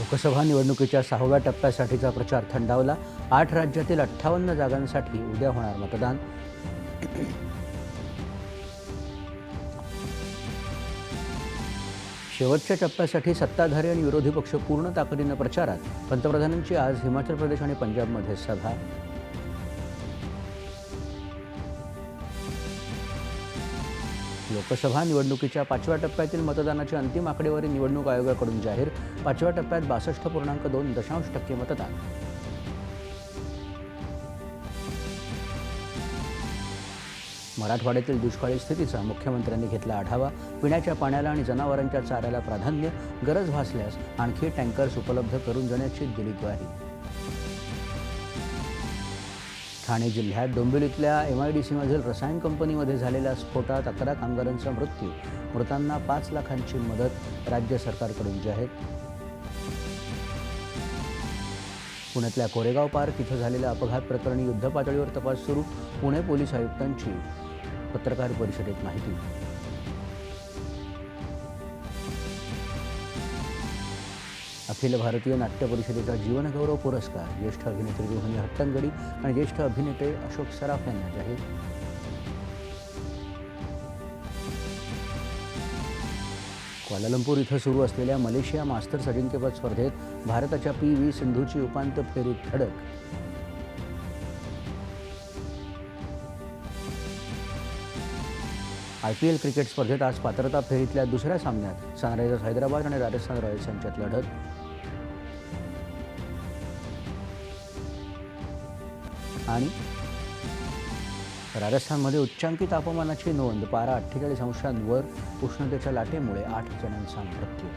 लोकसभा निवडणुकीच्या 6व्या टप्प्यासाठीचा प्रचार थंडावला. 8 राज्यातील 58 जागांसाठी उद्या होणार मतदान. शेवटच्या टप्प्यासाठी सत्ताधारी आणि विरोधी पक्ष पूर्ण ताकदीनं प्रचारात. पंतप्रधानांची आज हिमाचल प्रदेश आणि पंजाबमध्ये सभा. लोकसभा निवडणुकीच्या 5व्या टप्प्यातील मतदानाची अंतिम आकडेवारी निवडणूक आयोगाकडून जाहीर. 5व्या टप्प्यात 62.2% मतदान. मराठवाड्यातील दुष्काळी स्थितीचा मुख्यमंत्र्यांनी घेतला आढावा. पिण्याच्या पाण्याला आणि जनावरांच्या चाऱ्याला प्राधान्य. गरज भासल्यास आणखी टँकर्स उपलब्ध करून देण्याची दिली ग्वाही. ठाणे जिल्ह्यात डोंबिवलीतल्या MIDCमधील रसायन कंपनीमध्ये झालेल्या स्फोटात 11 कामगारांचा मृत्यू. मृतांना 5 लाखांची मदत राज्य सरकारकडून जाहीर. पुण्यातल्या कोरेगाव पार्क इथं झालेल्या अपघात प्रकरणी युद्धपातळीवर तपास सुरू. पुणे पोलीस आयुक्तांची पत्रकार परिषदेत माहिती. अखिल भारतीय नाट्य परिषदेचा जीवनगौरव पुरस्कार ज्येष्ठ अभिनेत्री रोहिणी हट्टंगडी आणि ज्येष्ठ अभिनेते अशोक सराफ यांना जाहीर. क्वालालंपूर इथं सुरू असलेल्या मलेशिया मास्टर्स अजिंक्यपद स्पर्धेत भारताच्या PV सिंधूची उपांत्य फेरीत धडक. IPL क्रिकेट स्पर्धेत आज पात्रता फेरीतल्या दुसऱ्या सामन्यात सनरायझर्स हैदराबाद आणि राजस्थान रॉयल्स यांच्यात लढत. आणि राजस्थानमध्ये उच्चांकी तापमानाची नोंद. पारा 48 अंशांवर. उष्णतेच्या लाटेमुळे 8 जणांचा मृत्यू.